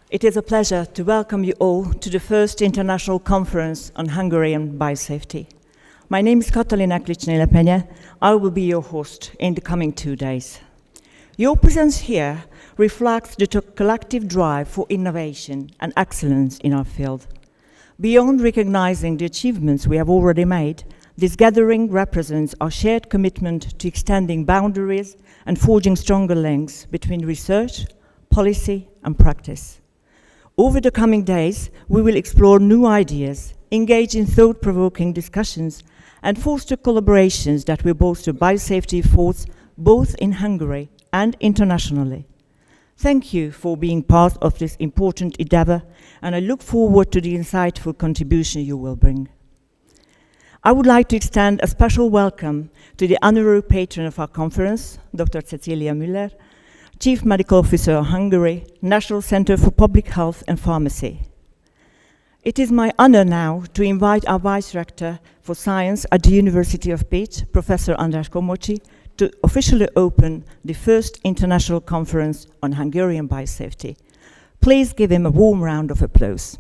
It is a pleasure to welcome you all to the first International Conference on Hungarian Biosafety. My name is Katalin Eklicsné-Lepenye. I will be your host in the coming 2 days. Your presence here reflects the collective drive for innovation and excellence in our field. Beyond recognizing the achievements we have already made, this gathering represents our shared commitment to extending boundaries and forging stronger links between research, policy, and practice. Over the coming days, we will explore new ideas, engage in thought-provoking discussions, and foster collaborations that will bolster biosafety efforts both in Hungary and internationally. Thank you for being part of this important endeavor, and I look forward to the insightful contribution you will bring. I would like to extend a special welcome to the honorary patron of our conference, Dr. Cecilia Müller, Chief Medical Officer of Hungary, National Center for Public Health and Pharmacy. It is my honor now to invite our Vice Rector for Science at the University of Pécs, Professor András Komocsi, to officially open the first International Conference on Hungarian Biosafety. Please give him a warm round of applause.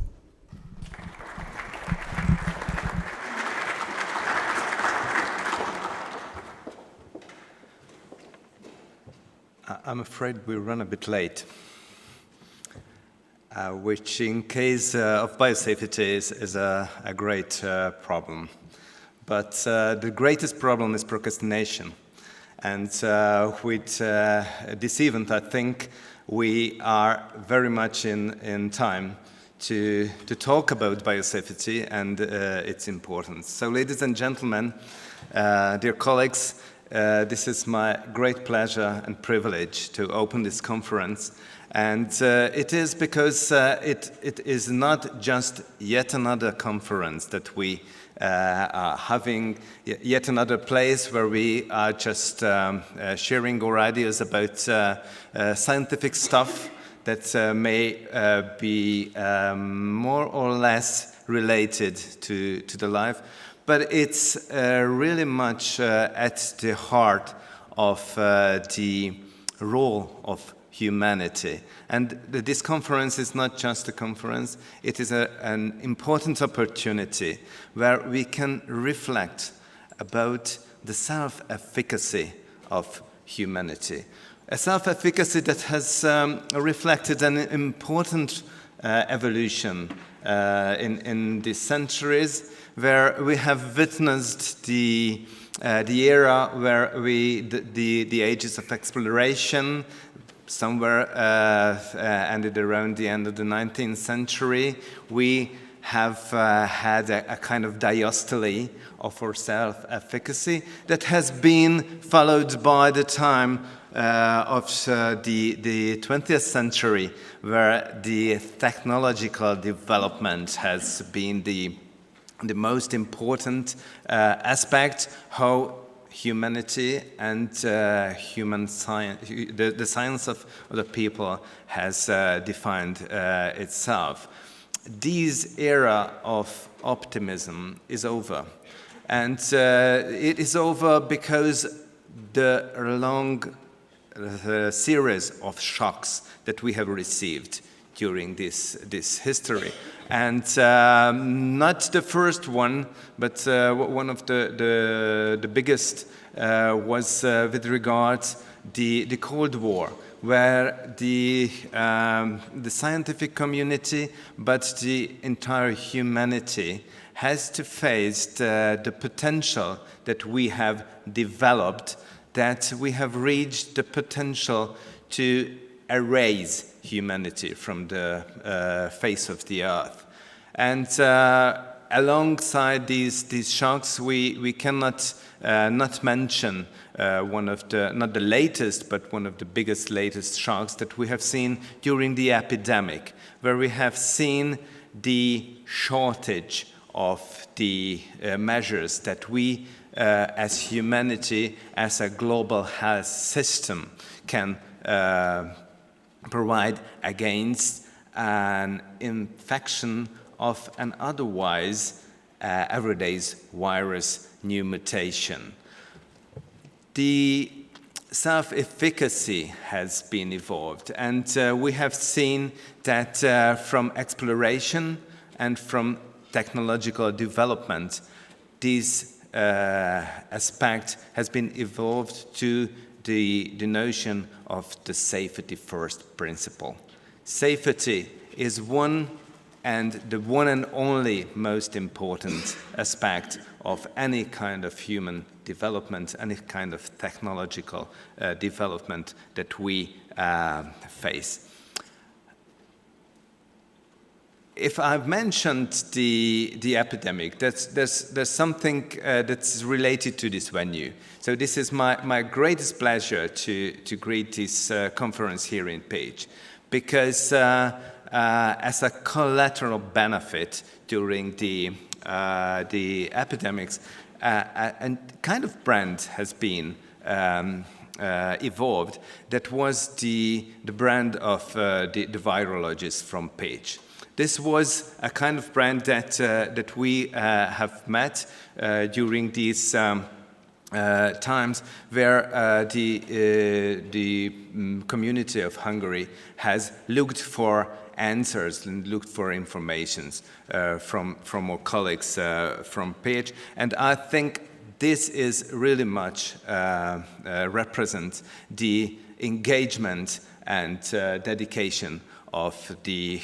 I'm afraid we run a bit late, which in case of biosafety is a great problem. But the greatest problem is procrastination. And with this event, I think we are very much in time to talk about biosafety and its importance. So ladies and gentlemen, dear colleagues, this is my great pleasure and privilege to open this conference. And it is because it is not just yet another conference that we are having, yet another place where we are just sharing our ideas about scientific stuff that may be more or less related to the life. But it's really much at the heart of the role of humanity. And this conference is not just a conference, it is an important opportunity where we can reflect about the self-efficacy of humanity. A self-efficacy that has reflected an important evolution in these centuries, where we have witnessed the era where the ages of exploration somewhere ended around the end of the 19th century. We have had a kind of diastole of our self-efficacy that has been followed by the time of the 20th century, where the technological development has been the most important aspect, how humanity and human science, the science of the people has defined itself. This era of optimism is over. And it is over because the long series of shocks that we have received during this history. And not the first one, but one of the biggest was with regards the Cold War, where the scientific community, but the entire humanity has to face the potential that we have developed, that we have reached the potential to erase humanity from the face of the earth. And alongside these shocks, we cannot not mention one of not the latest, but one of the biggest latest shocks that we have seen during the epidemic, where we have seen the shortage of the measures that we as humanity, as a global health system, can provide against an infection of an otherwise everyday virus new mutation. The self-efficacy has been evolved, and we have seen that from exploration and from technological development, this aspect has been evolved to the notion of the safety first principle. Safety is one and only most important aspect of any kind of human development, any kind of technological development that we face. If I've mentioned the epidemic, there's something that's related to this venue. So this is my greatest pleasure to greet this conference here in Pécs, because as a collateral benefit during the epidemics, a kind of brand has been evolved that was the brand of the virologists from Pécs. This was a kind of brand that we have met during these times where the community of Hungary has looked for answers and looked for informations from our colleagues from Pécs. And I think this is really much represents the engagement and dedication of the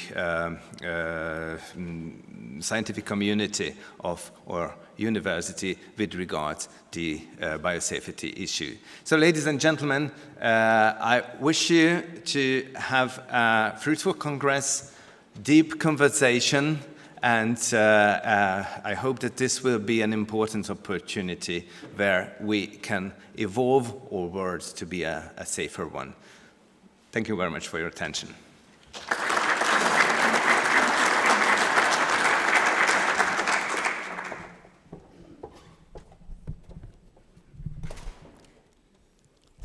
scientific community of our university with regards to the biosafety issue. So, ladies and gentlemen, I wish you to have a fruitful congress, deep conversation, and I hope that this will be an important opportunity where we can evolve our world to be a safer one. Thank you very much for your attention.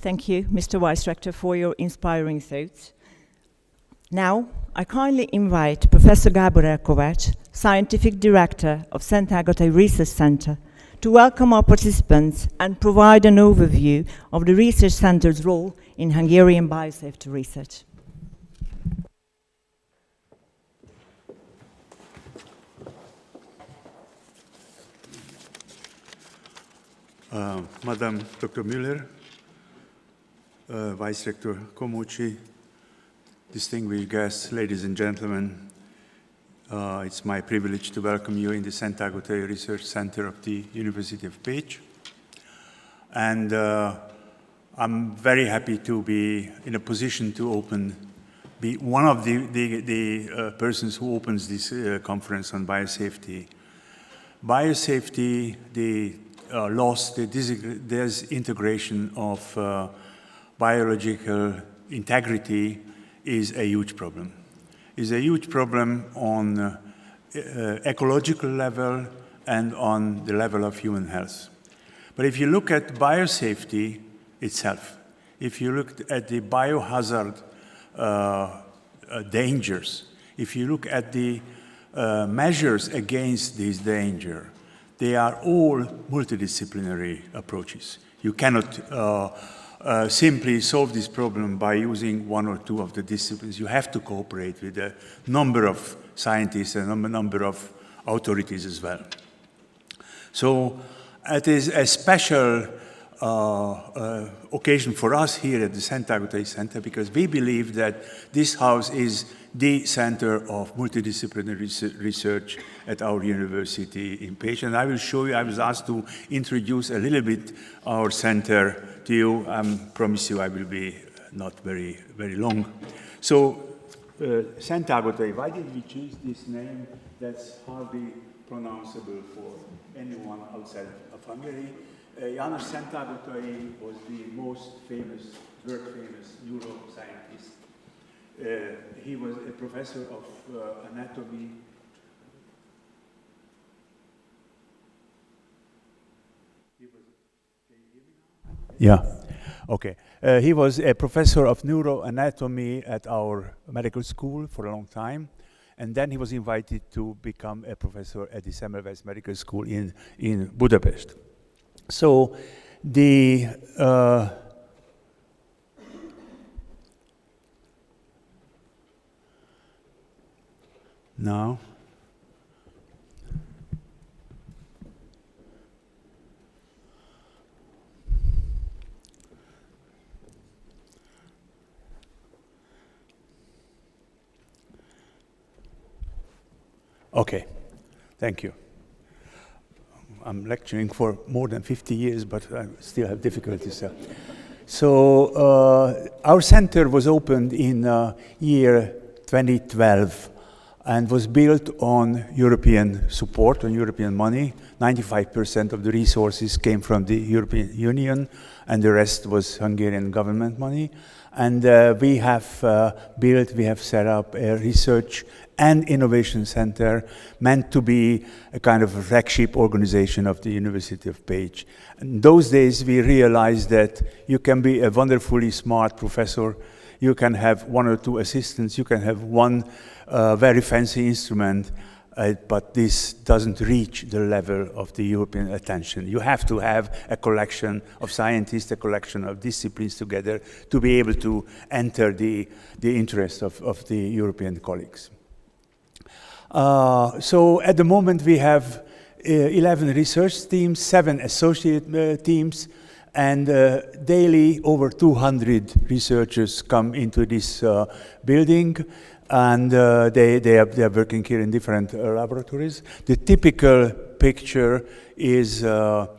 Thank you, Mr. Vice Rector, for your inspiring thoughts. Now, I kindly invite Professor Gábor Elkovács, Scientific Director of Szent Ágota Research Center, to welcome our participants and provide an overview of the Research Center's role in Hungarian biosafety research. Madam Dr. Müller, Vice Rector Komocsi, distinguished guests, ladies and gentlemen, it's my privilege to welcome you in the Szent Ágota Research Center of the University of Pécs. And I'm very happy to be in a position to be one of the persons who opens this conference on biosafety. Biosafety, the loss, the disintegration of biological integrity is a huge problem. It's a huge problem on ecological level and on the level of human health. But if you look at biosafety itself, if you look at the biohazard dangers, if you look at the measures against this danger, they are all multidisciplinary approaches. You cannot simply solve this problem by using one or two of the disciplines. You have to cooperate with a number of scientists and a number of authorities as well. So it is a special occasion for us here at the Szent Ágota Center, because we believe that this house is the center of multidisciplinary research at our university in Pécs. And I will show you, I was asked to introduce a little bit our center to you. I promise you I will be not very, very long. So, Szent Ágota, why did we choose this name that's hardly pronounceable for anyone outside of Hungary? János Szent Ágotai was the most famous, world-famous neuroscientist. He was a professor of anatomy. Yeah, okay. He was a professor of neuroanatomy at our medical school for a long time, and then he was invited to become a professor at the Semmelweis Medical School in Budapest. So the Now. Okay, thank you. I'm lecturing for more than 50 years, but I still have difficulties. So our center was opened in year 2012 and was built on European support, on European money. 95% of the resources came from the European Union, and the rest was Hungarian government money. And we have set up a research and innovation center meant to be a kind of a flagship organization of the University of Pécs. In those days, we realized that you can be a wonderfully smart professor, you can have one or two assistants, you can have one very fancy instrument, but this doesn't reach the level of the European attention. You have to have a collection of scientists, a collection of disciplines together to be able to enter the interest of the European colleagues. So at the moment we have 11 research teams, 7 associate teams, and daily over 200 researchers come into this building, and they are working here in different laboratories. The typical picture is well,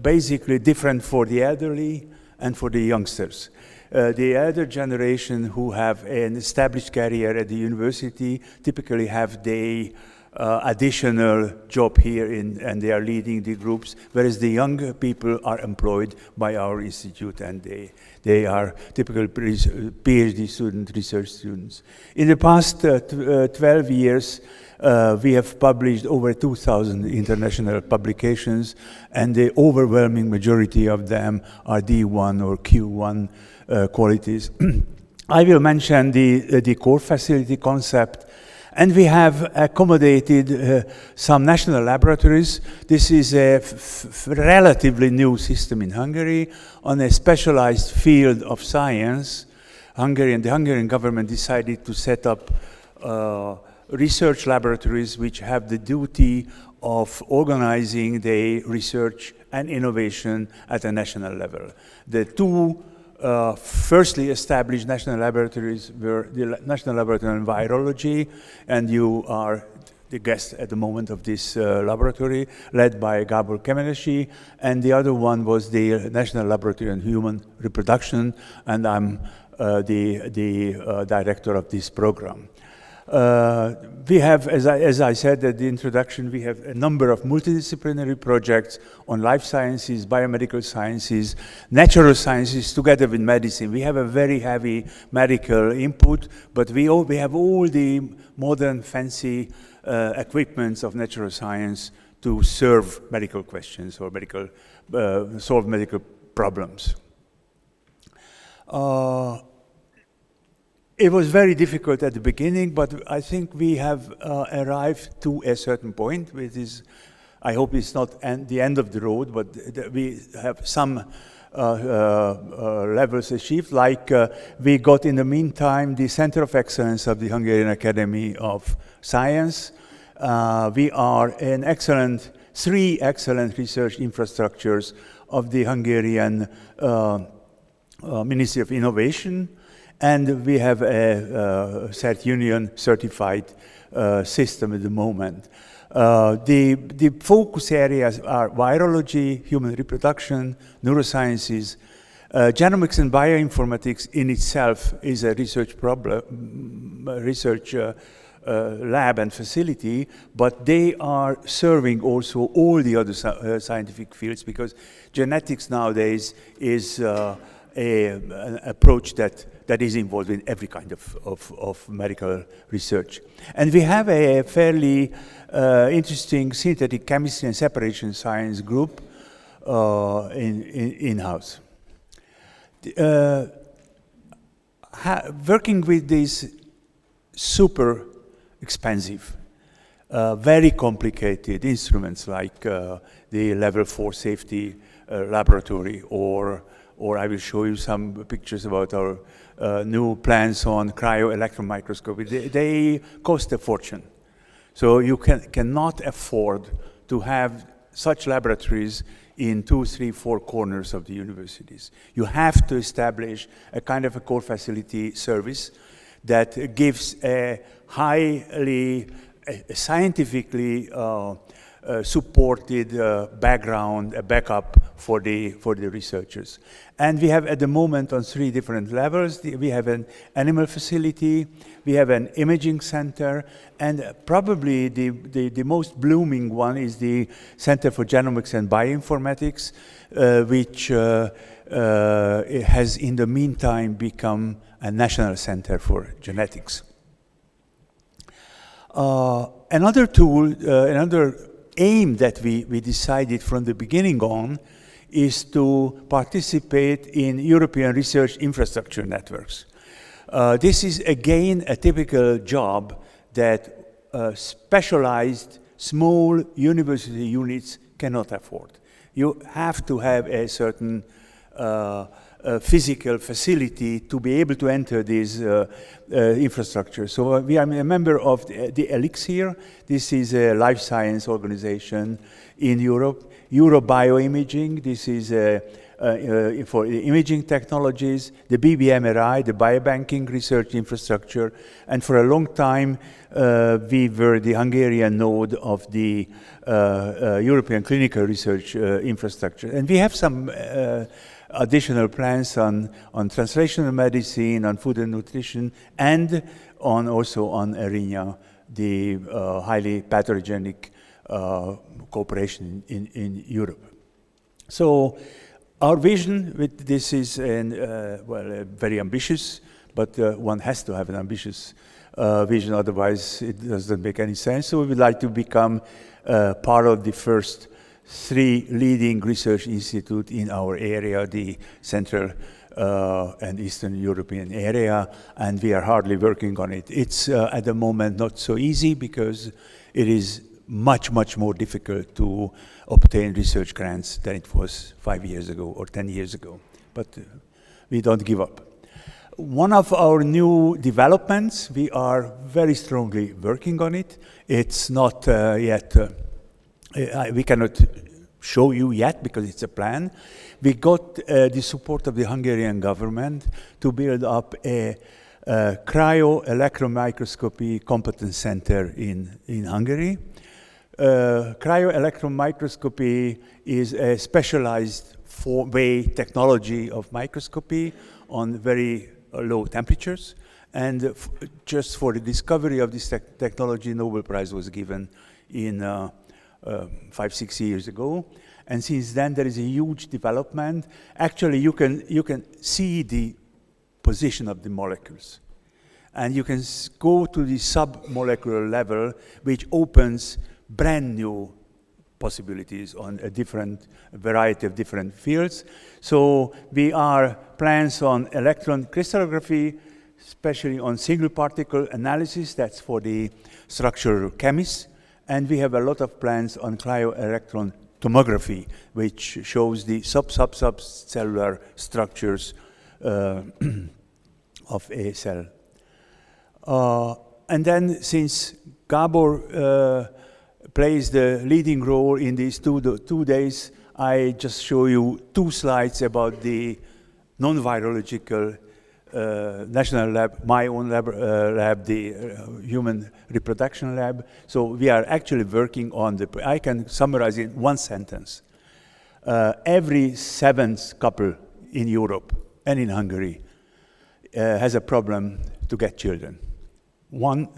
basically different for the elderly and for the youngsters. The elder generation who have an established career at the university typically have the additional job here and they are leading the groups, whereas the younger people are employed by our institute and they are typical PhD student, research students. In the past 12 years, we have published over 2,000 international publications, and the overwhelming majority of them are D1 or Q1 qualities. I will mention the core facility concept, and we have accommodated some national laboratories. This is a relatively new system in Hungary on a specialized field of science. The Hungarian government decided to set up research laboratories which have the duty of organizing the research and innovation at a national level. The two firstly established national laboratories were the National Laboratory on Virology, and you are the guest at the moment of this laboratory, led by Gábor Kemenesi, and the other one was the National Laboratory on Human Reproduction, and I'm the director of this program. We have, as I said at the introduction, we have a number of multidisciplinary projects on life sciences, biomedical sciences, natural sciences, together with medicine. We have a very heavy medical input, but we have all the modern, fancy equipments of natural science to serve medical questions or solve medical problems. It was very difficult at the beginning, but I think we have arrived to a certain point, which is, I hope it's not the end of the road, but we have some levels achieved, like we got in the meantime the Center of Excellence of the Hungarian Academy of Science. We are three excellent research infrastructures of the Hungarian Ministry of Innovation, and we have a CERT Union certified system at the moment. The focus areas are virology, human reproduction, neurosciences. Genomics and bioinformatics in itself is a research lab and facility, but they are serving also all the other scientific fields, because genetics nowadays is an approach that is involved in every kind of medical research. And we have a fairly interesting synthetic chemistry and separation science group in-house. Working with these super expensive, very complicated instruments like the level 4 safety laboratory or or I will show you some pictures about our new plans on cryo-electron microscopy. They cost a fortune. So you cannot afford to have such laboratories in 2, 3, 4 corners of the universities. You have to establish a kind of a core facility service that gives a highly scientifically supported background, a backup for the researchers. And we have at the moment on 3 different levels. We have an animal facility, we have an imaging center, and probably the most blooming one is the Center for Genomics and Bioinformatics, which has in the meantime become a national center for genetics. Another tool, another aim that we decided from the beginning on is to participate in European research infrastructure networks. This is again a typical job that specialized small university units cannot afford. You have to have a certain physical facility to be able to enter this infrastructure. So we are a member of the Elixir. This is a life science organization in Europe. Eurobioimaging, this is for imaging technologies. The BBMRI, the biobanking research infrastructure. And for a long time, we were the Hungarian node of the European clinical research infrastructure. And we have some additional plans on translational medicine, on food and nutrition, and also on ARENA, the highly pathogenic cooperation in Europe. So our vision with this is very ambitious, but one has to have an ambitious vision, otherwise it doesn't make any sense. So we would like to become part of the first 3 leading research institutes in our area, the Central and Eastern European area, and we are hardly working on it. It's at the moment not so easy because it is much, much more difficult to obtain research grants than it was 5 years ago or 10 years ago. But we don't give up. One of our new developments, we are very strongly working on it. It's not yet we cannot show you yet because it's a plan. We got the support of the Hungarian government to build up a cryo-electron microscopy competence center in Hungary. Cryo-electron microscopy is a specialized technology of microscopy on very low temperatures. And just for the discovery of this technology, Nobel Prize was given in 5, 6 years ago, and since then there is a huge development. Actually, you can see the position of the molecules, and you can go to the sub-molecular level, which opens brand new possibilities on a variety of different fields. So we are plans on electron crystallography, especially on single particle analysis. That's for the structural chemists. And we have a lot of plans on cryo-electron tomography, which shows the subcellular structures of a cell. And then, since Gabor plays the leading role in these two days, I just show you 2 slides about the non-virological national lab, my own lab, the human reproduction lab. So we are actually working on I can summarize in 1 sentence. Every 7th couple in Europe and in Hungary has a problem to get children. 1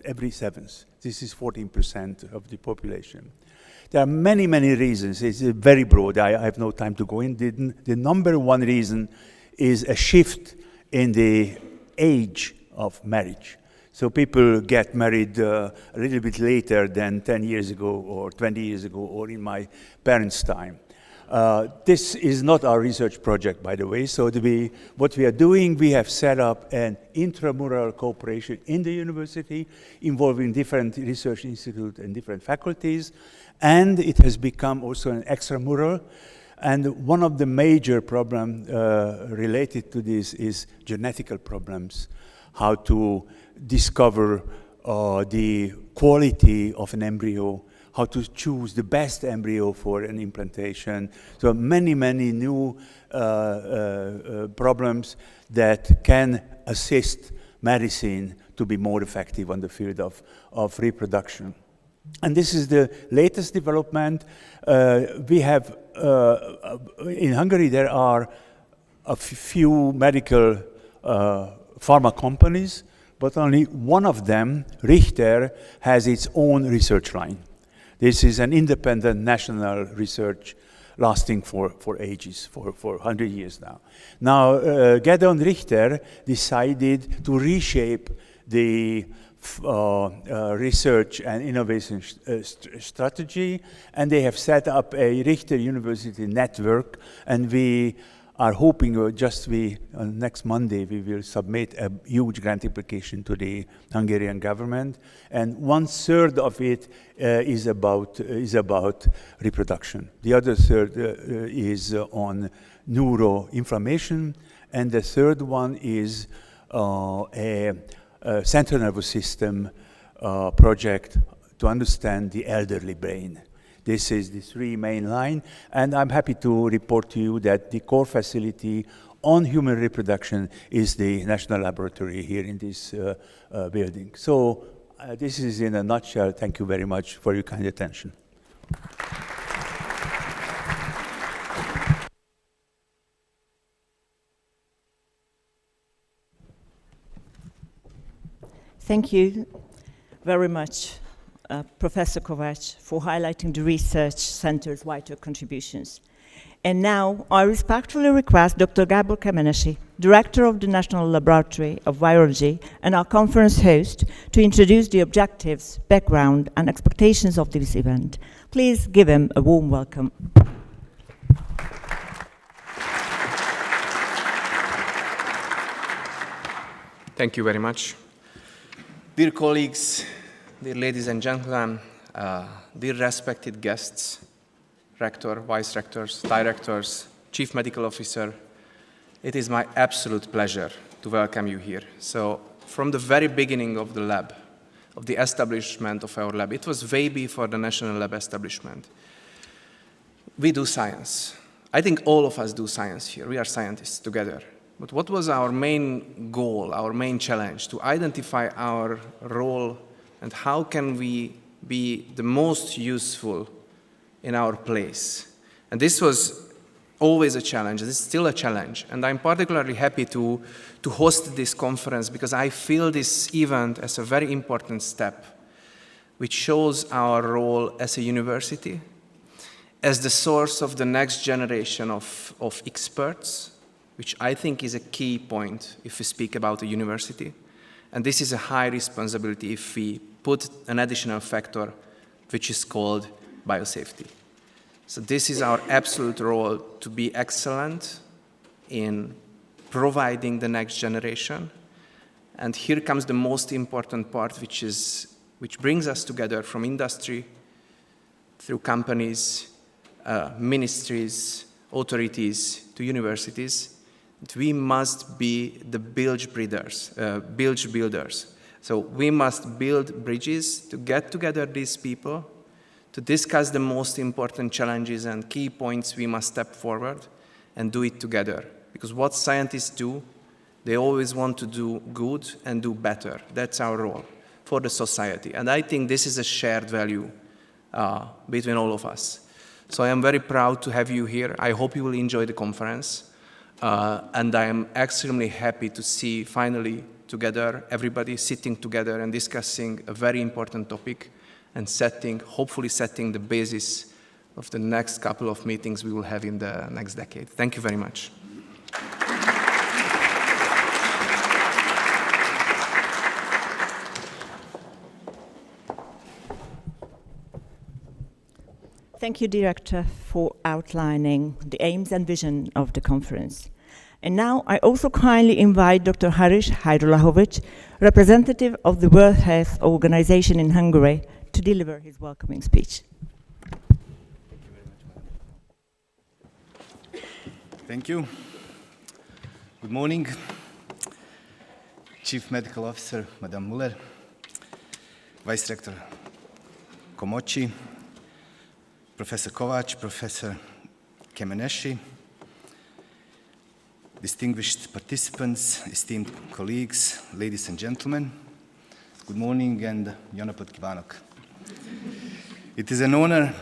every 7th. This is 14% of the population. There are many, many reasons. It's very broad. I have no time to go in. The number 1 reason is a shift in the age of marriage. So people get married a little bit later than 10 years ago or 20 years ago or in my parents' time. This is not our research project, by the way. So what we are doing, we have set up an intramural cooperation in the university involving different research institutes and different faculties. And it has become also an extramural. And one of the major problems related to this is genetical problems, how to discover the quality of an embryo, how to choose the best embryo for an implantation. So many new problems that can assist medicine to be more effective on the field of reproduction. And this is the latest development. We have, in Hungary, there are a few medical pharma companies, but only one of them, Richter, has its own research line. This is an independent national research lasting for ages, for 100 years now. Now, Gedeon Richter decided to reshape the research and innovation strategy, and they have set up a Richter University network, and we are hoping next Monday we will submit a huge grant application to the Hungarian government, and 1/3 of it is about reproduction. The other third is on neuroinflammation, and the third one is a central nervous system project to understand the elderly brain. This is the 3 main line, and I'm happy to report to you that the core facility on human reproduction is the national laboratory here in this building. So this is in a nutshell. Thank you very much for your kind attention. Thank you very much, Professor Kovács, for highlighting the research center's vital contributions. And now I respectfully request Dr. Gábor Kemenesi, Director of the National Laboratory of Virology and our conference host, to introduce the objectives, background, and expectations of this event. Please give him a warm welcome. Thank you very much. Dear colleagues, dear ladies and gentlemen, dear respected guests, rector, vice rectors, directors, chief medical officer, it is my absolute pleasure to welcome you here. So from the very beginning of the lab, of the establishment of our lab, it was way before the national lab establishment. We do science. I think all of us do science here. We are scientists together. But what was our main goal, our main challenge? To identify our role and how can we be the most useful in our place. And this was always a challenge. This is still a challenge. And I'm particularly happy to host this conference because I feel this event as a very important step, which shows our role as a university, as the source of the next generation of experts, which I think is a key point if we speak about a university. And this is a high responsibility if we put an additional factor, which is called biosafety. So this is our absolute role, to be excellent in providing the next generation. And here comes the most important part, which brings us together from industry, through companies, ministries, authorities, to universities. We must be the bridge builders. So we must build bridges to get together these people, to discuss the most important challenges and key points we must step forward and do it together. Because what scientists do, they always want to do good and do better. That's our role for the society. And I think this is a shared value between all of us. So I am very proud to have you here. I hope you will enjoy the conference. And I am extremely happy to see finally together, everybody sitting together and discussing a very important topic and hopefully setting the basis of the next couple of meetings we will have in the next decade. Thank you very much. Thank you, Director, for outlining the aims and vision of the conference. And now I also kindly invite Dr. Haris Hajrulahovic, representative of the World Health Organization in Hungary, to deliver his welcoming speech. Thank you very much. Thank you. Good morning, Chief Medical Officer, Madame Muller, Vice Rector Komochi, Professor Kovac, Professor Kemeneshi, distinguished participants, esteemed colleagues, ladies and gentlemen, good morning and Jonapod Kivanok. It is an honor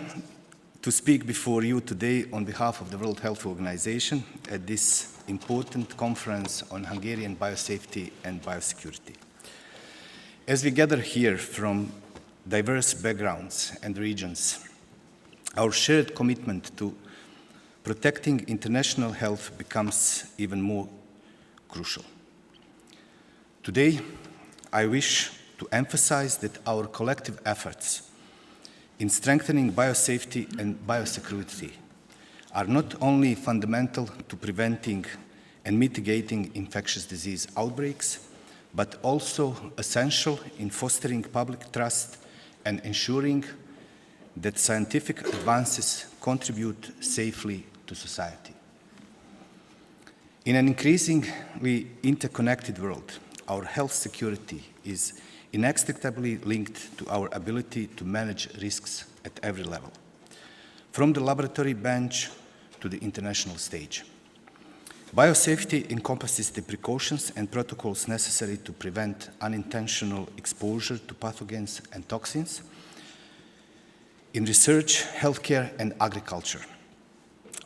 to speak before you today on behalf of the World Health Organization at this important conference on Hungarian biosafety and biosecurity. As we gather here from diverse backgrounds and regions, our shared commitment to protecting international health becomes even more crucial. Today, I wish to emphasize that our collective efforts in strengthening biosafety and biosecurity are not only fundamental to preventing and mitigating infectious disease outbreaks, but also essential in fostering public trust and ensuring that scientific advances contribute safely to society. In an increasingly interconnected world, our health security is inextricably linked to our ability to manage risks at every level, from the laboratory bench to the international stage. Biosafety encompasses the precautions and protocols necessary to prevent unintentional exposure to pathogens and toxins in research, healthcare, and agriculture,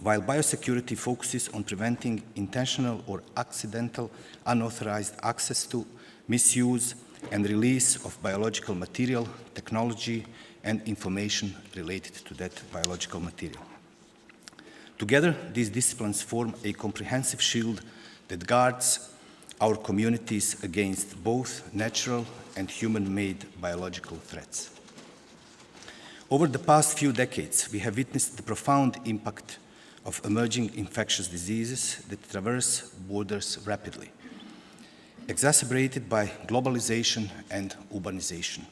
while biosecurity focuses on preventing intentional or accidental unauthorized access to, misuse, and release of biological material, technology, and information related to that biological material. Together, these disciplines form a comprehensive shield that guards our communities against both natural and human-made biological threats. Over the past few decades, we have witnessed the profound impact of emerging infectious diseases that traverse borders rapidly, exacerbated by globalization and urbanization.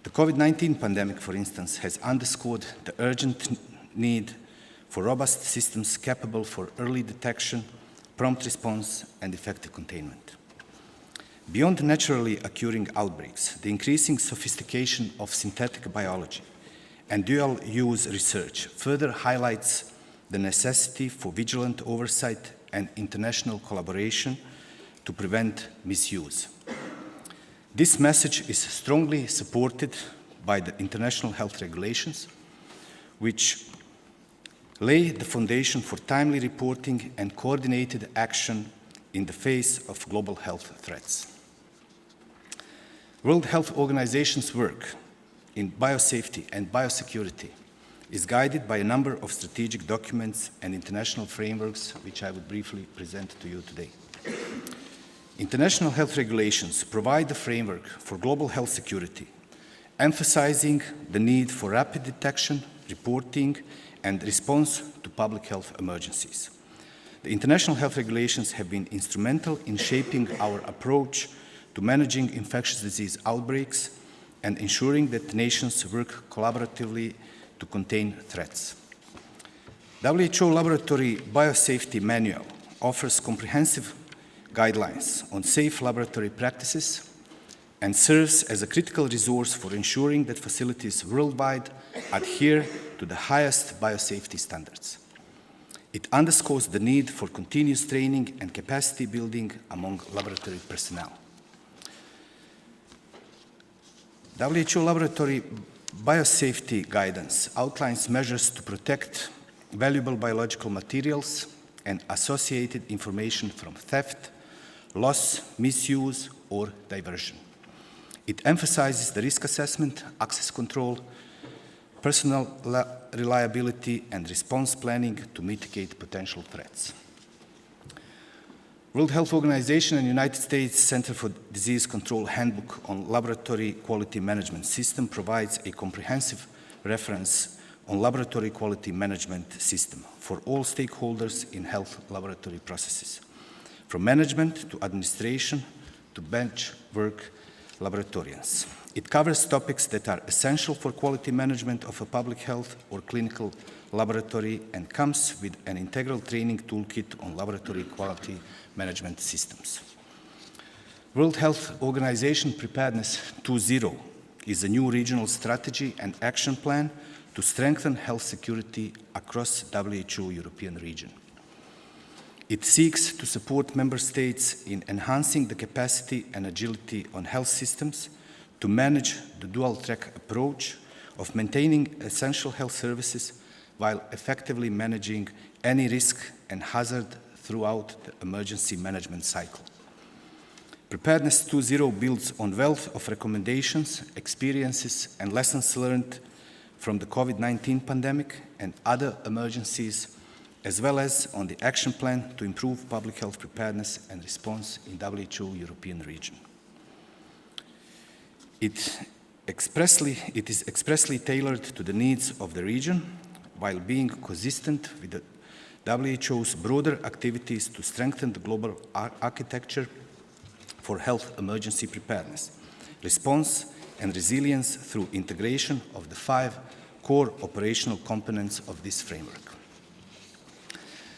The COVID-19 pandemic, for instance, has underscored the urgent need for robust systems capable for early detection, prompt response, and effective containment. Beyond naturally occurring outbreaks, the increasing sophistication of synthetic biology and dual-use research further highlights the necessity for vigilant oversight and international collaboration to prevent misuse. This message is strongly supported by the international health regulations, which lay the foundation for timely reporting and coordinated action in the face of global health threats. World Health Organization's work in biosafety and biosecurity is guided by a number of strategic documents and international frameworks, which I would briefly present to you today. International health regulations provide the framework for global health security, emphasizing the need for rapid detection, reporting, and response to public health emergencies. The international health regulations have been instrumental in shaping our approach to managing infectious disease outbreaks and ensuring that nations work collaboratively to contain threats. WHO Laboratory Biosafety Manual offers comprehensive guidelines on safe laboratory practices and serves as a critical resource for ensuring that facilities worldwide adhere to the highest biosafety standards. It underscores the need for continuous training and capacity building among laboratory personnel. WHO Laboratory Biosafety Guidance outlines measures to protect valuable biological materials and associated information from theft, loss, misuse, or diversion. It emphasizes the risk assessment, access control, personal reliability, and response planning to mitigate potential threats. World Health Organization and United States Center for Disease Control Handbook on Laboratory Quality Management System provides a comprehensive reference on laboratory quality management system for all stakeholders in health laboratory processes, from management to administration to bench work laboratorians. It covers topics that are essential for quality management of a public health or clinical laboratory and comes with an integral training toolkit on laboratory quality management systems. World Health Organization Preparedness 2.0 is a new regional strategy and action plan to strengthen health security across WHO European region. It seeks to support member states in enhancing the capacity and agility on health systems to manage the dual-track approach of maintaining essential health services while effectively managing any risk and hazard throughout the emergency management cycle. Preparedness 2.0 builds on wealth of recommendations, experiences, and lessons learned from the COVID-19 pandemic and other emergencies, as well as on the action plan to improve public health preparedness and response in WHO European region. It is expressly tailored to the needs of the region while being consistent with the WHO's broader activities to strengthen the global architecture for health emergency preparedness, response, and resilience through integration of the 5 core operational components of this framework.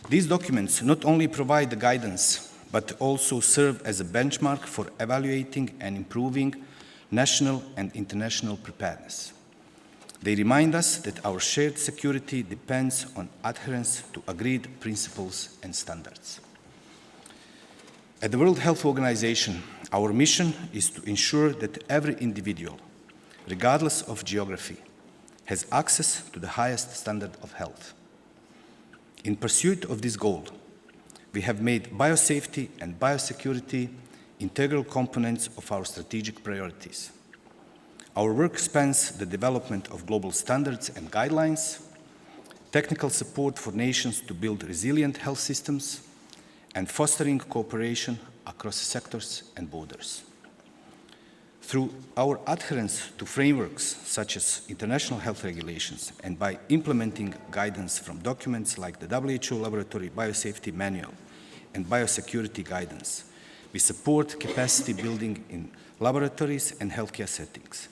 These documents not only provide the guidance, but also serve as a benchmark for evaluating and improving national and international preparedness. They remind us that our shared security depends on adherence to agreed principles and standards. At the World Health Organization, our mission is to ensure that every individual, regardless of geography, has access to the highest standard of health. In pursuit of this goal, we have made biosafety and biosecurity integral components of our strategic priorities. Our work spans the development of global standards and guidelines, technical support for nations to build resilient health systems, and fostering cooperation across sectors and borders. Through our adherence to frameworks such as international health regulations and by implementing guidance from documents like the WHO Laboratory Biosafety Manual and Biosecurity Guidance, we support capacity building in laboratories and healthcare settings,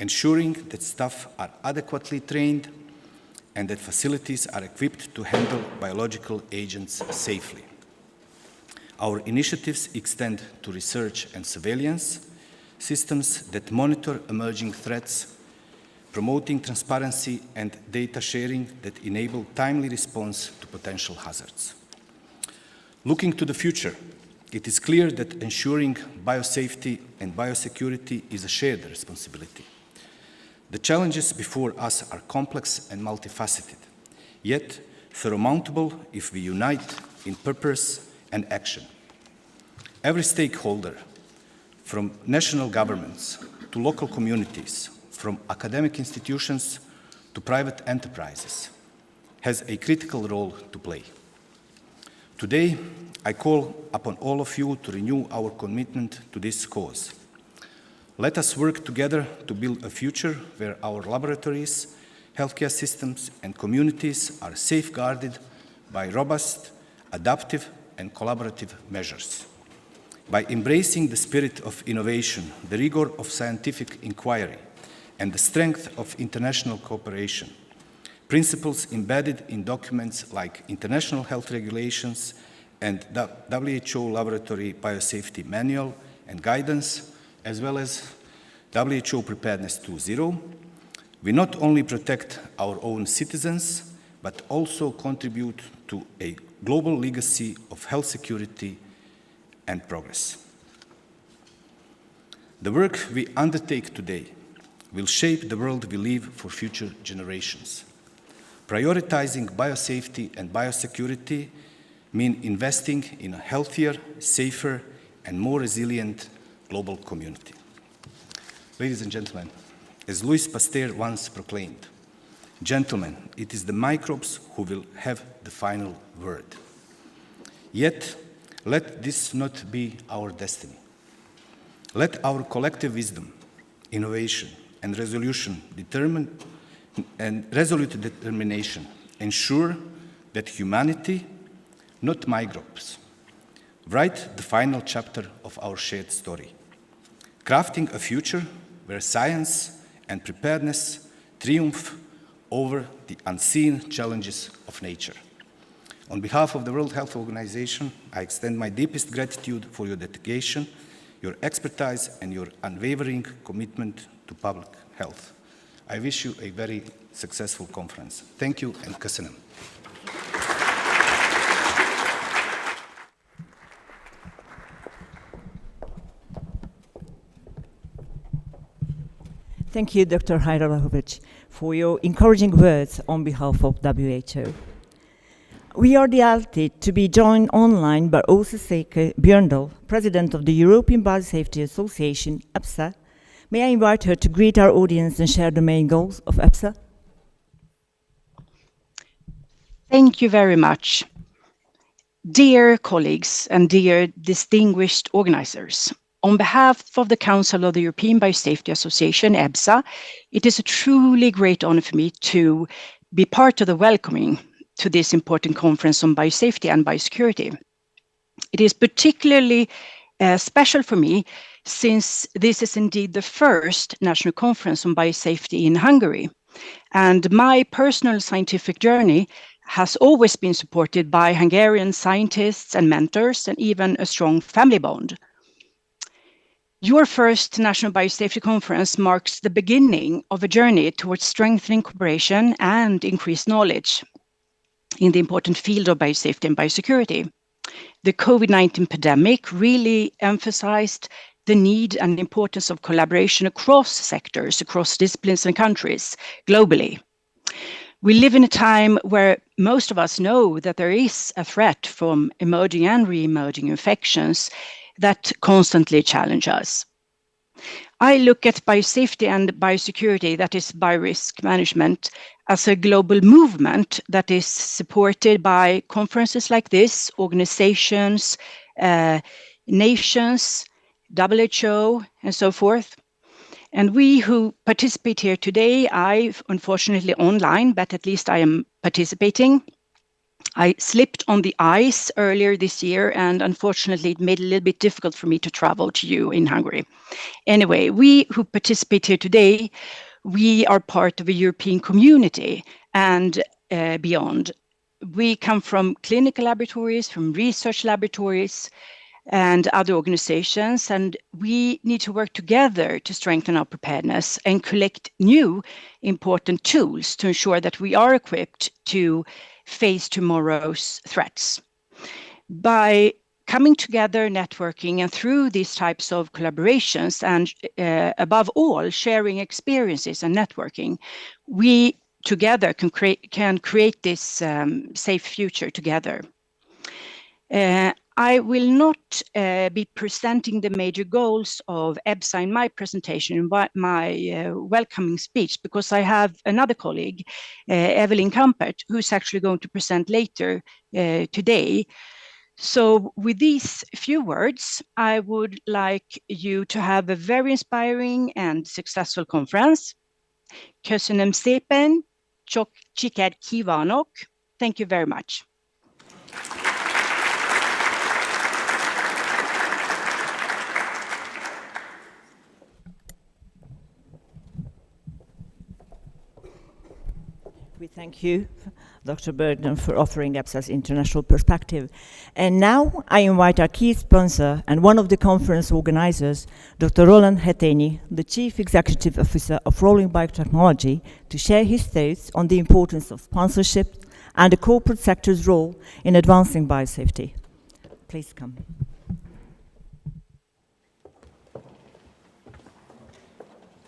ensuring that staff are adequately trained and that facilities are equipped to handle biological agents safely. Our initiatives extend to research and surveillance systems that monitor emerging threats, promoting transparency and data sharing that enable timely response to potential hazards. Looking to the future, it is clear that ensuring biosafety and biosecurity is a shared responsibility. The challenges before us are complex and multifaceted, yet surmountable if we unite in purpose and action. Every stakeholder, from national governments to local communities, from academic institutions to private enterprises, has a critical role to play. Today, I call upon all of you to renew our commitment to this cause. Let us work together to build a future where our laboratories, healthcare systems, and communities are safeguarded by robust, adaptive, and collaborative measures. By embracing the spirit of innovation, the rigor of scientific inquiry, and the strength of international cooperation, principles embedded in documents like international health regulations and the WHO Laboratory Biosafety Manual and Guidance, as well as WHO Preparedness 2.0, we not only protect our own citizens, but also contribute to a global legacy of health security and progress. The work we undertake today will shape the world we leave for future generations. Prioritizing biosafety and biosecurity mean investing in a healthier, safer, and more resilient global community. Ladies and gentlemen, as Louis Pasteur once proclaimed, "Gentlemen, it is the microbes who will have the final word." Yet, let this not be our destiny. Let our collective wisdom, innovation, and resolute determination ensure that humanity, not microbes, write the final chapter of our shared story. crafting a future where science and preparedness triumph over the unseen challenges of nature. On behalf of the World Health Organization, I extend my deepest gratitude for your dedication, your expertise, and your unwavering commitment to public health. I wish you a very successful conference. Thank you and köszönöm. Thank you, Dr. Hajralovic, for your encouraging words on behalf of WHO. We are delighted to be joined online by Åsa Seke Björndal, President of the European Biosafety Association, EBSA. May I invite her to greet our audience and share the main goals of EBSA? Thank you very much. Dear colleagues and dear distinguished organizers, on behalf of the Council of the European Biosafety Association, EBSA, it is a truly great honor for me to be part of the welcoming to this important conference on biosafety and biosecurity. It is particularly special for me since this is indeed the first national conference on biosafety in Hungary. And my personal scientific journey has always been supported by Hungarian scientists and mentors, and even a strong family bond. Your first National Biosafety Conference marks the beginning of a journey towards strengthening cooperation and increased knowledge in the important field of biosafety and biosecurity. The COVID-19 pandemic really emphasized the need and importance of collaboration across sectors, across disciplines and countries, globally. We live in a time where most of us know that there is a threat from emerging and re-emerging infections that constantly challenge us. I look at biosafety and biosecurity, that is biorisk management, as a global movement that is supported by conferences like this, organizations, nations, WHO, and so forth. And we who participate here today, I unfortunately online, but at least I am participating. I slipped on the ice earlier this year, and unfortunately it made it a little bit difficult for me to travel to you in Hungary. Anyway, we who participate here today, we are part of a European community and beyond. We come from clinical laboratories, from research laboratories, and other organizations, and we need to work together to strengthen our preparedness and collect new important tools to ensure that we are equipped to face tomorrow's threats. By coming together, networking, and through these types of collaborations, and above all, sharing experiences and networking, we together can create this safe future together. I will not be presenting the major goals of EBSA in my presentation, in my welcoming speech, because I have another colleague, Evelyn Kampert, who's actually going to present later today. So with these few words, I would like you to have a very inspiring and successful conference. Köszönöm szépen, sok sikert kívánok. Thank you very much. We thank you, Dr. Bergman, for offering EBSA's international perspective. And now I invite our key sponsor and one of the conference organizers, Dr. Roland Hetényi, the Chief Executive Officer of Rolling Biotechnology, to share his thoughts on the importance of sponsorship and the corporate sector's role in advancing biosafety. Please come.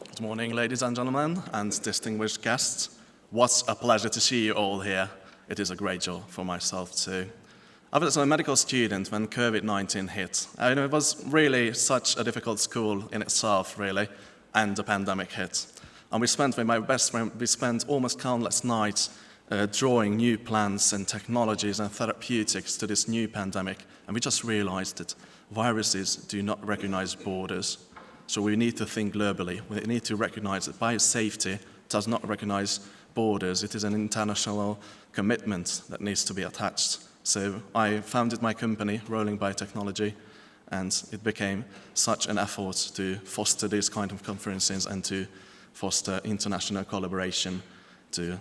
Good morning, ladies and gentlemen, and distinguished guests. What a pleasure to see you all here. It is a great joy for myself too. I was a medical student when COVID-19 hit, and it was really such a difficult school in itself, really, and the pandemic hit. And we spent, with my best friend, almost countless nights drawing new plans and technologies and therapeutics to this new pandemic, and we just realized that viruses do not recognize borders. So we need to think globally. We need to recognize that biosafety does not recognize borders. It is an international commitment that needs to be attached. So I founded my company, Rolling Biotechnology, and it became such an effort to foster these kind of conferences and to foster international collaboration to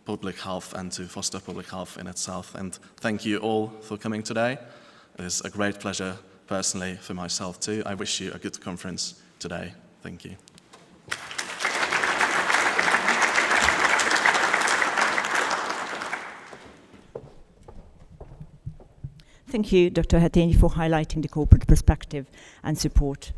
public health and to foster public health in itself. And thank you all for coming today. It is a great pleasure personally for myself too. I wish you a good conference today. Thank you. Thank you, Dr. Hetényi, for highlighting the corporate perspective and support.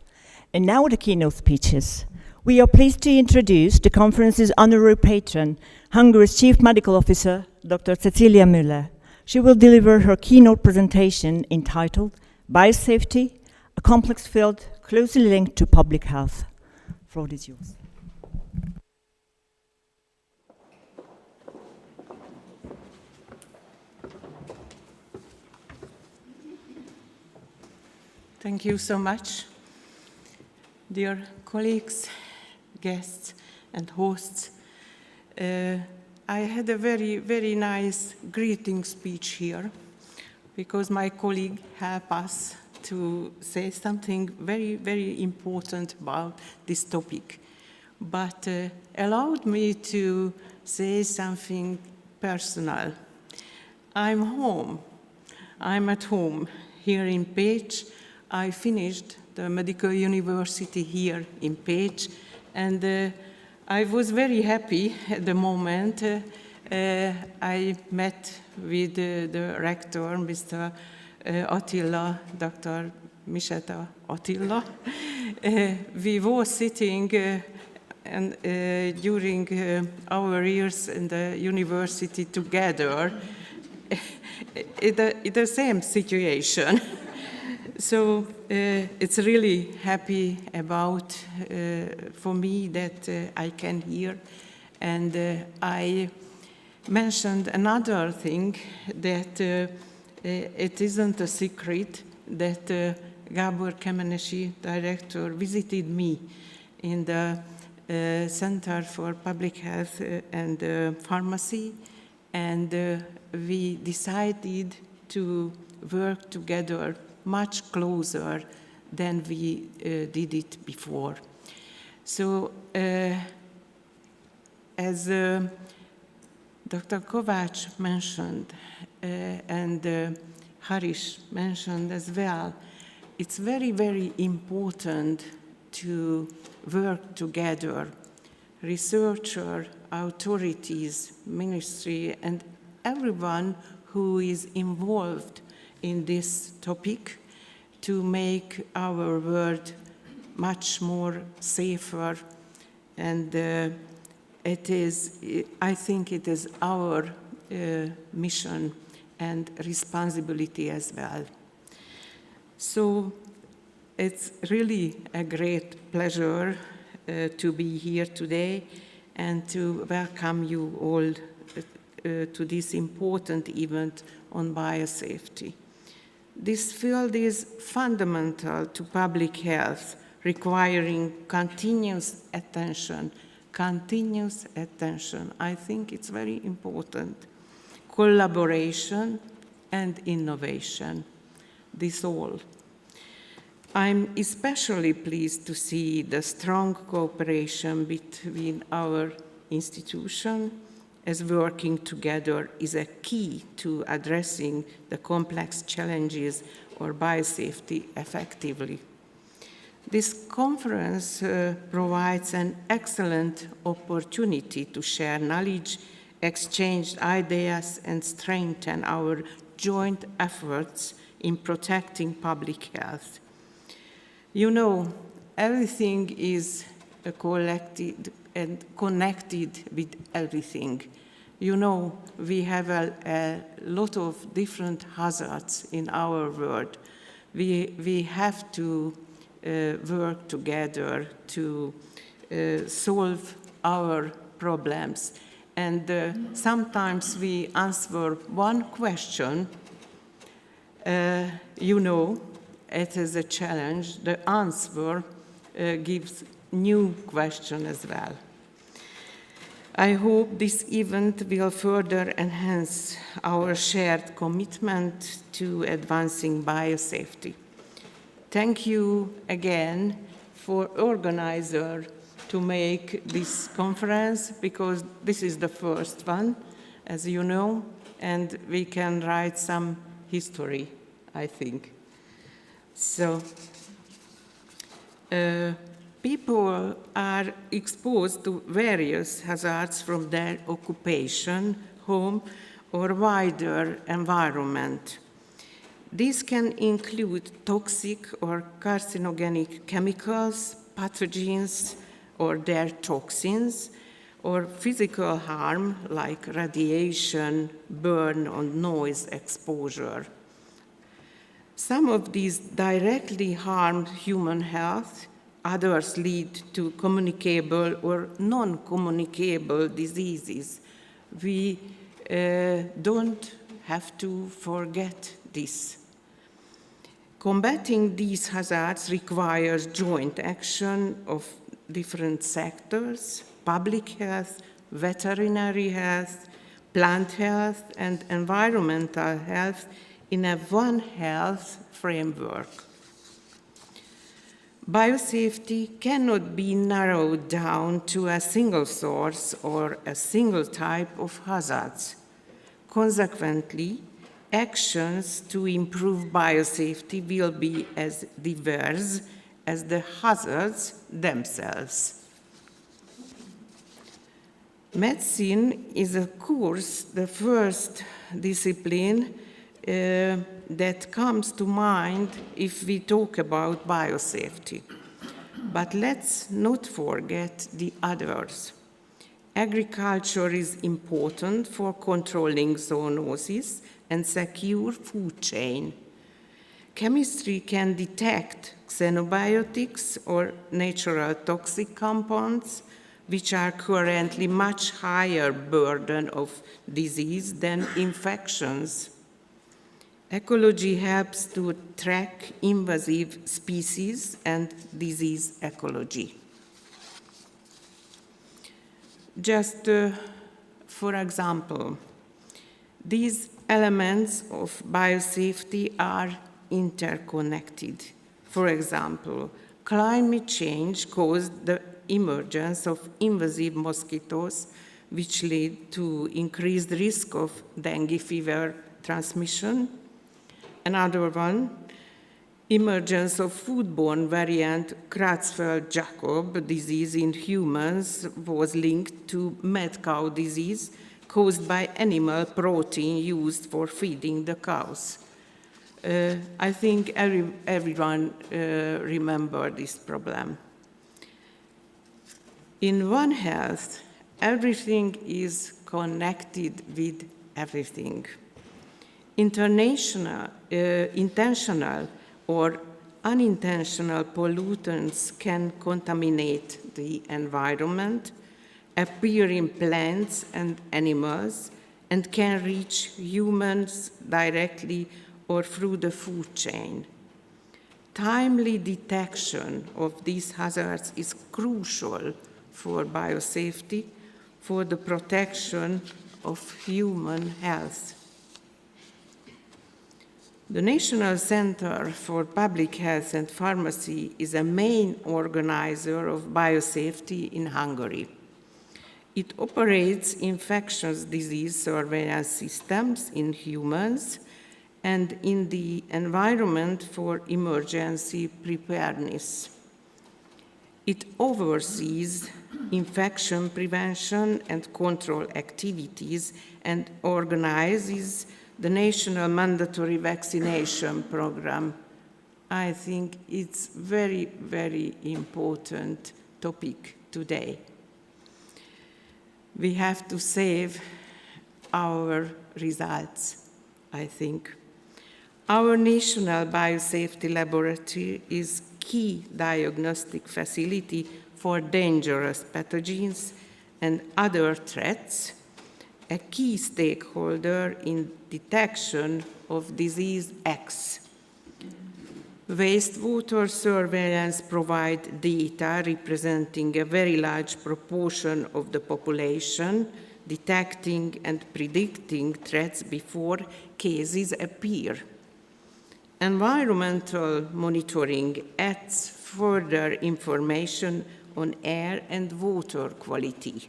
And now the keynote speeches. We are pleased to introduce the conference's honorary patron, Hungary's Chief Medical Officer, Dr. Cecilia Müller. She will deliver her keynote presentation entitled Biosafety, a complex field closely linked to public health. The floor is yours. Thank you so much. Dear colleagues, guests, and hosts, I had a very, very nice greeting speech here because my colleague helped us to say something very, very important about this topic. But allowed me to say something personal. I'm home. I'm at home here in Pécs. I finished the medical university here in Pécs, and I was very happy at the moment. I met with the rector, Mr. Attila, Dr. Miseta Attila. We were sitting and during our years in the university together in the same situation. So it's really happy about for me that I can hear, and I mentioned another thing that it isn't a secret that Gábor Kemenesi, director, visited me in the Center for Public Health and Pharmacy, and we decided to work together much closer than we did it before. So as Dr. Kovács mentioned and Harish mentioned as well, it's very, very important to work together, researchers, authorities, ministry, and everyone who is involved in this topic to make our world much more safer, and I think it is our mission and responsibility as well. So it's really a great pleasure to be here today and to welcome you all to this important event on biosafety. This field is fundamental to public health, requiring continuous attention. I think it's very important. Collaboration and innovation, this all. I'm especially pleased to see the strong cooperation between our institution, as working together is a key to addressing the complex challenges of biosafety effectively. This conference provides an excellent opportunity to share knowledge, exchange ideas, and strengthen our joint efforts in protecting public health. You know, everything is collected and connected with everything. You know, we have a lot of different hazards in our world. We have to work together to solve our problems. And sometimes we answer one question, you know, it is a challenge. The answer gives new question as well. I hope this event will further enhance our shared commitment to advancing biosafety. Thank you again for organizer to make this conference, because this is the first one, as you know, and we can write some history, I think. So, people are exposed to various hazards from their occupation, home, or wider environment. These can include toxic or carcinogenic chemicals, pathogens, or their toxins, or physical harm like radiation, burn, or noise exposure. Some of these directly harm human health, others lead to communicable or non-communicable diseases. We don't have to forget this. Combating these hazards requires joint action of different sectors: public health, veterinary health, plant health, and environmental health in a One Health framework. Biosafety cannot be narrowed down to a single source or a single type of hazards. Consequently, actions to improve biosafety will be as diverse as the hazards themselves. Medicine is, of course, the first discipline that comes to mind if we talk about biosafety. But let's not forget the others. Agriculture is important for controlling zoonosis and secure food chain. Chemistry can detect xenobiotics or natural toxic compounds, which are currently much higher burden of disease than infections. Ecology helps to track invasive species and disease ecology. Just for example, these elements of biosafety are interconnected. For example, climate change caused the emergence of invasive mosquitoes, which lead to increased risk of dengue fever transmission. Another one, emergence of foodborne variant Creutzfeldt-Jakob disease in humans was linked to mad cow disease caused by animal protein used for feeding the cows. I think everyone remembers this problem. In One Health, everything is connected with everything. Intentional or unintentional pollutants can contaminate the environment, appear in plants and animals, and can reach humans directly or through the food chain. Timely detection of these hazards is crucial for biosafety, for the protection of human health. The National Center for Public Health and Pharmacy is a main organizer of biosafety in Hungary. It operates infectious disease surveillance systems in humans and in the environment for emergency preparedness. It oversees infection prevention and control activities and organizes the national mandatory vaccination program. I think it's very, very important topic today. We have to save our results, I think. Our National Biosafety Laboratory is key diagnostic facility for dangerous pathogens and other threats, a key stakeholder in detection of disease X. Wastewater surveillance provides data representing a very large proportion of the population, detecting and predicting threats before cases appear. Environmental monitoring adds further information on air and water quality.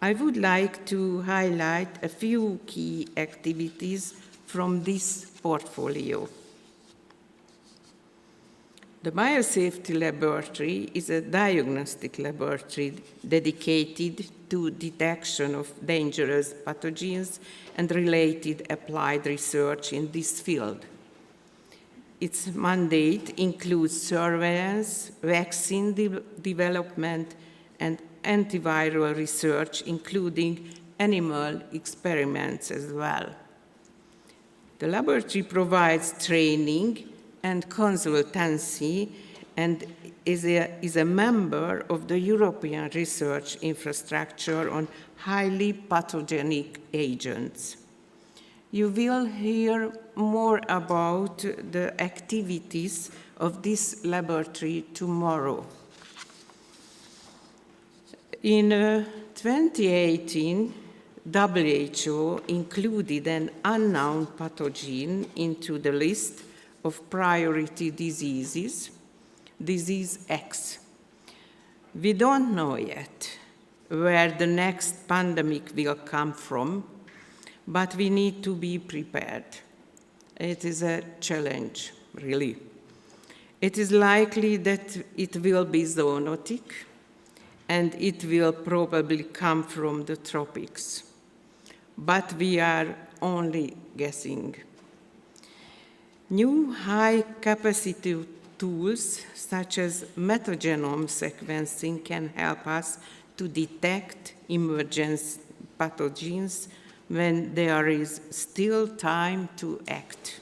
I would like to highlight a few key activities from this portfolio. The Biosafety Laboratory is a diagnostic laboratory dedicated to detection of dangerous pathogens and related applied research in this field. Its mandate includes surveillance, vaccine development, and antiviral research, including animal experiments as well. The laboratory provides training and consultancy and is a member of the European research infrastructure on highly pathogenic agents. You will hear more about the activities of this laboratory tomorrow. In 2018, WHO included an unknown pathogen into the list of priority diseases, disease X. We don't know yet where the next pandemic will come from, but we need to be prepared. It is a challenge, really. It is likely that it will be zoonotic, and it will probably come from the tropics. But we are only guessing. New high-capacity tools, such as metagenome sequencing, can help us to detect emergent pathogens when there is still time to act.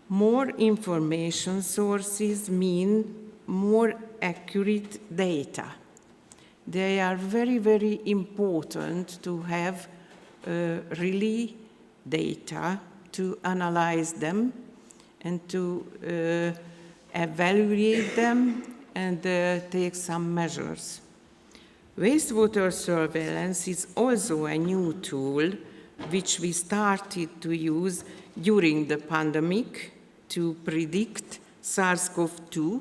More information sources mean more accurate data. They are very, very important to have really data to analyze them and to evaluate them and take some measures. Wastewater surveillance is also a new tool which we started to use during the pandemic to predict SARS-CoV-2,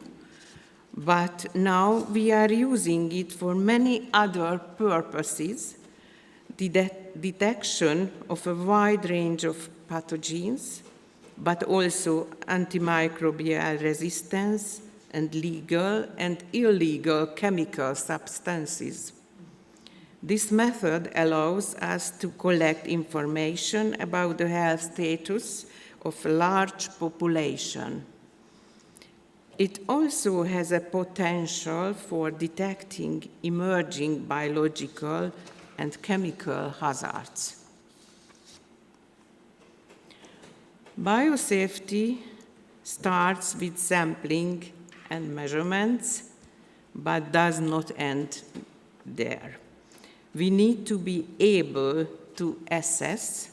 but now we are using it for many other purposes, the detection of a wide range of pathogens, but also antimicrobial resistance and legal and illegal chemical substances. This method allows us to collect information about the health status of a large population. It also has a potential for detecting emerging biological and chemical hazards. Biosafety starts with sampling and measurements, but does not end there. We need to be able to assess,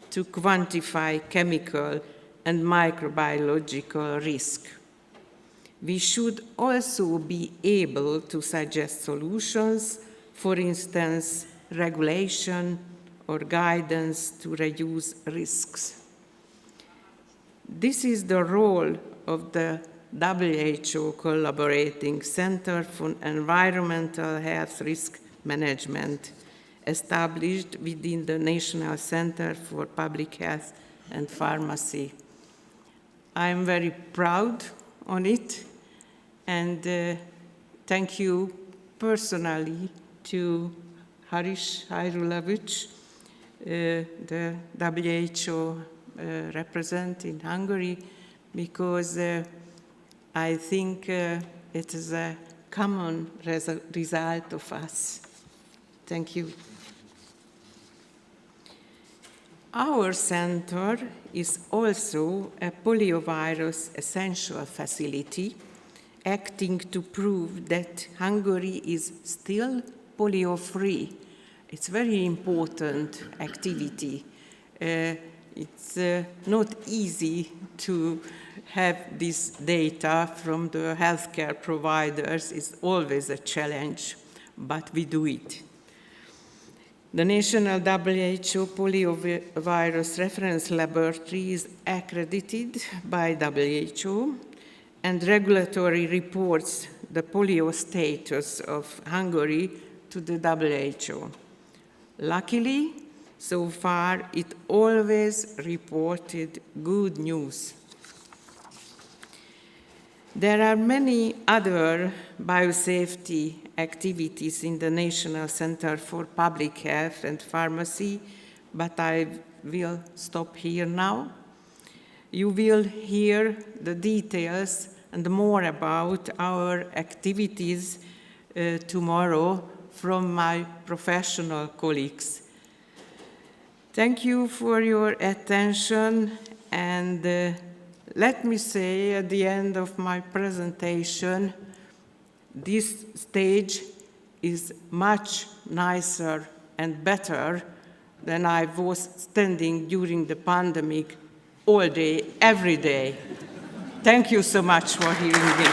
to quantify chemical and microbiological risk. We should also be able to suggest solutions, for instance, regulation or guidance to reduce risks. This is the role of the WHO Collaborating Center for Environmental Health Risk Management, established within the National Center for Public Health and Pharmacy. I am very proud on it, and thank you personally to Harish Hajrulovic, the WHO representative in Hungary, because I think it is a common result of us. Thank you. Our center is also a poliovirus essential facility, acting to prove that Hungary is still polio-free. It's a very important activity. It's not easy to have this data from the healthcare providers. It's always a challenge, but we do it. The National WHO Poliovirus Reference Laboratory is accredited by WHO and regulatory reports the polio status of Hungary to the WHO. Luckily, so far, it always reported good news. There are many other biosafety activities in the National Center for Public Health and Pharmacy, but I will stop here now. You will hear the details and more about our activities tomorrow from my professional colleagues. Thank you for your attention, and let me say at the end of my presentation, this stage is much nicer and better than I was standing during the pandemic all day, every day. Thank you so much for hearing me.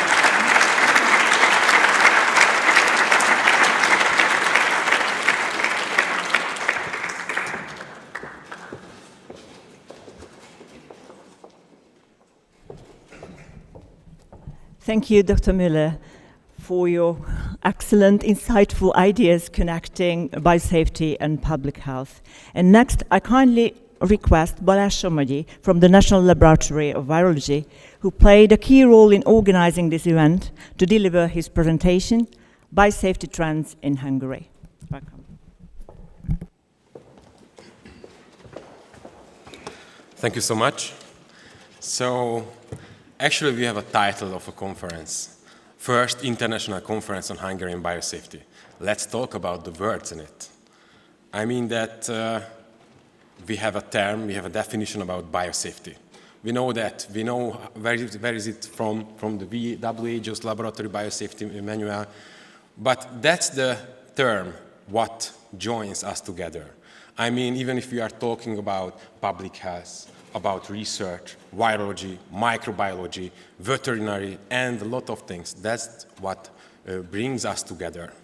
Thank you, Dr. Müller, for your excellent, insightful ideas connecting biosafety and public health. And next, I kindly request Balázs Somogyi from the National Laboratory of Virology, who played a key role in organizing this event, to deliver his presentation, Biosafety Trends in Hungary. Welcome. Thank you so much. So, actually, we have a title of a conference. First International Conference on Hungarian Biosafety. Let's talk about the words in it. I mean that we have a term, we have a definition about biosafety. We know that, we know where is it from the WHO's Laboratory Biosafety Manual, but that's the term what joins us together. I mean, even if we are talking about public health, about research, virology, microbiology, veterinary, and a lot of things. That's what brings us together.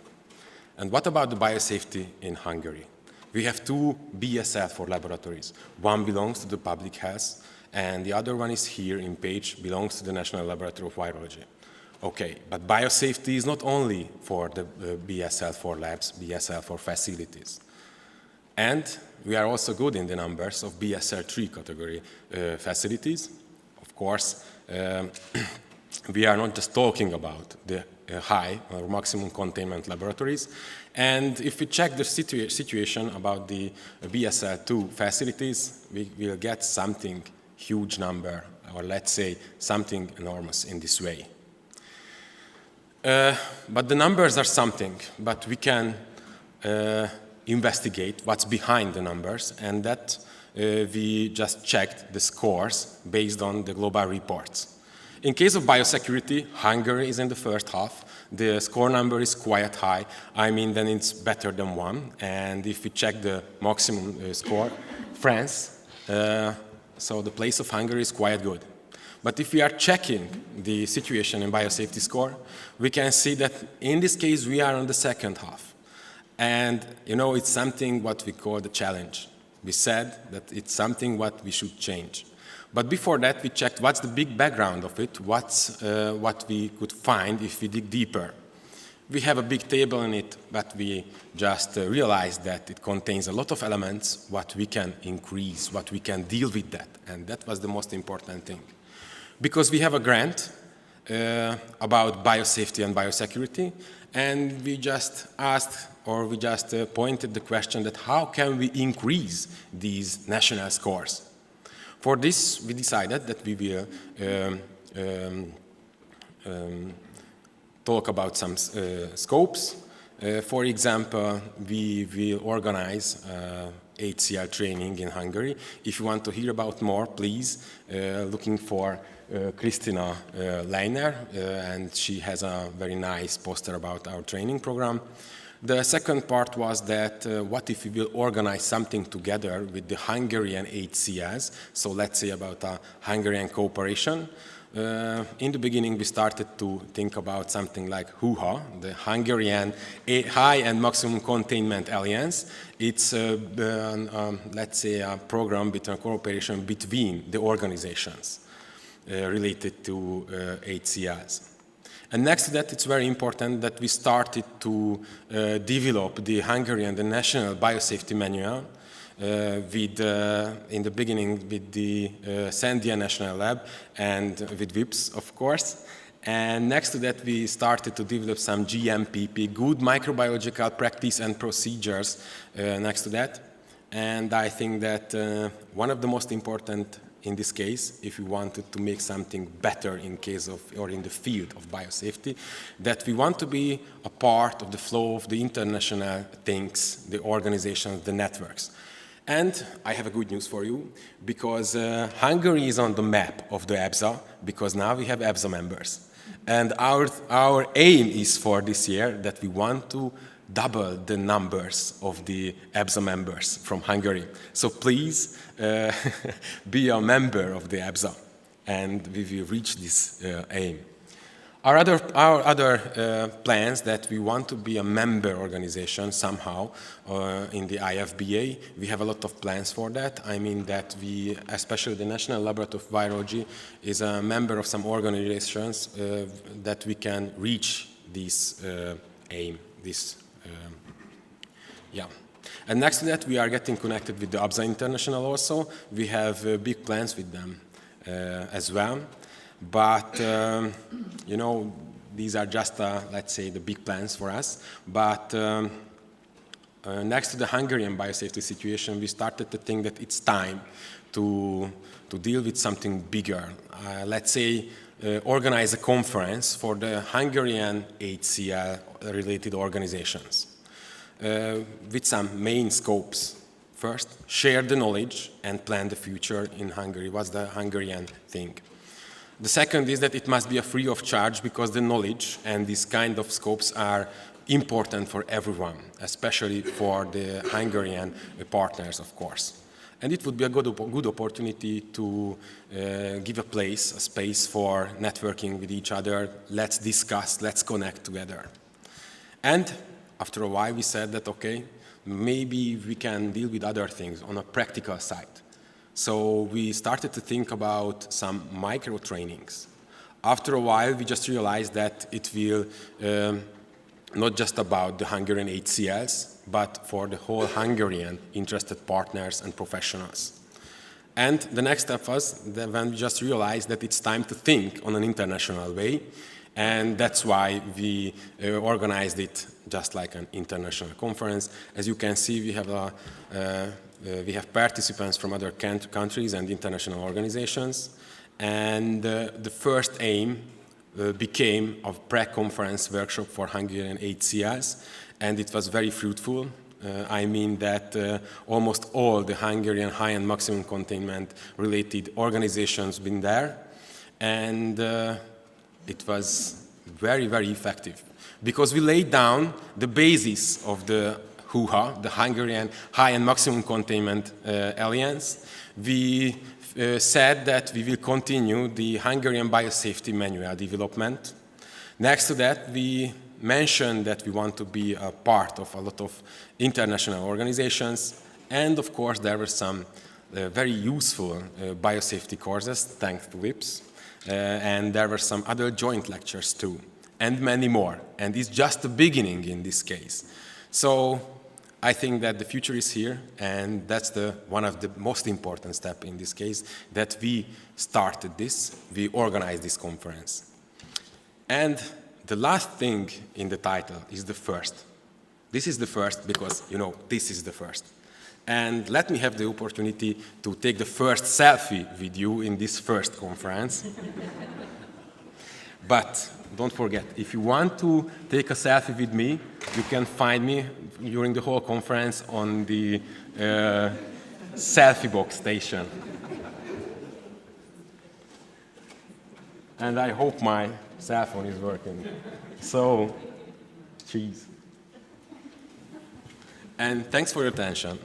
And what about the biosafety in Hungary? We have two BSL4 laboratories. One belongs to the public health, and the other one is here in Pécs, belongs to the National Laboratory of Virology. Okay, but biosafety is not only for the BSL4 labs, BSL4 facilities. And we are also good in the numbers of BSL3 category facilities. Of course, we are not just talking about the high or maximum containment laboratories. And if we check the situation about the BSL2 facilities, we will get something huge number, or let's say something enormous in this way. But the numbers are something, but we can investigate what's behind the numbers, and that we just checked the scores based on the global reports. In case of biosecurity, Hungary is in the first half. The score number is quite high. I mean, then it's better than 1. And if we check the maximum score, France, so the place of Hungary is quite good. But if we are checking the situation in biosafety score, we can see that in this case we are on the second half. And, you know, it's something what we call the challenge. We said that it's something what we should change. But before that, we checked what's the big background of it, what's what we could find if we dig deeper. We have a big table in it, but we just realized that it contains a lot of elements, what we can increase, what we can deal with that. And that was the most important thing. Because we have a grant about biosafety and biosecurity, and we just asked, or we just pointed the question that how can we increase these national scores? For this, we decided that we will talk about some scopes. For example, we will organize HCL training in Hungary. If you want to hear about more, please looking for Kristina Leiner, and she has a very nice poster about our training program. The second part was that what if we will organize something together with the Hungarian HCLs, so let's say about a Hungarian cooperation. In the beginning, we started to think about something like HUHA, the Hungarian High and Maximum Containment Alliance. It's, let's say, a program between cooperation between the organizations related to HCLs. And next to that, it's very important that we started to develop the Hungarian, the National Biosafety Manual, in the beginning with the Sandia National Lab and with WIPS, of course. And next to that, we started to develop some GMPP, good microbiological practice and procedures next to that. And I think that one of the most important in this case, if we wanted to make something better in case of, or in the field of biosafety, that we want to be a part of the flow of the international things, the organizations, the networks. And I have a good news for you, because Hungary is on the map of the EBSA, because now we have EBSA members. And our aim is for this year that we want to double the numbers of the EBSA members from Hungary. So please be a member of the EBSA, and we will reach this aim. Our other plans that we want to be a member organization somehow in the IFBA. We have a lot of plans for that. I mean that we, especially the National Laboratory of Virology, is a member of some organizations that we can reach this aim. Yeah. And next to that, we are getting connected with the ABSA International also. We have big plans with them as well. But, you know, these are just, let's say, the big plans for us. But next to the Hungarian biosafety situation, we started to think that it's time to deal with something bigger. Let's say, organize a conference for the Hungarian HCL-related organizations with some main scopes. First, share the knowledge and plan the future in Hungary. What's the Hungarian thing? The second is that it must be free of charge, because the knowledge and these kind of scopes are important for everyone, especially for the Hungarian partners, of course. And it would be a good opportunity to give a space for networking with each other. Let's discuss, let's connect together. And after a while, we said that, okay, maybe we can deal with other things on a practical side. So we started to think about some micro trainings. After a while, we just realized that it will not just about the Hungarian HCLs, but for the whole Hungarian interested partners and professionals. And the next step was that when we just realized that it's time to think on an international way, and that's why we organized it just like an international conference. As you can see, we have participants from other countries and international organizations. And the first aim became a pre-conference workshop for Hungarian HCLs, and it was very fruitful. I mean that almost all the Hungarian high and maximum containment related organizations been there, and it was very, very effective, because we laid down the basis of the HUHA, the Hungarian High and Maximum Containment Alliance. We said that we will continue the Hungarian Biosafety Manual development. Next to that, we mentioned that we want to be a part of a lot of international organizations. And of course, there were some very useful biosafety courses, thanks to WIPS. And there were some other joint lectures too, and many more. And it's just the beginning in this case. So I think that the future is here, and that's one of the most important steps in this case, that we started this, we organized this conference. And the last thing in the title is the first. This is the first because, you know, this is the first. And let me have the opportunity to take the first selfie with you in this first conference. But don't forget, if you want to take a selfie with me, you can find me during the whole conference on the selfie box station. And I hope my cell phone is working. So, cheese. And thanks for your attention.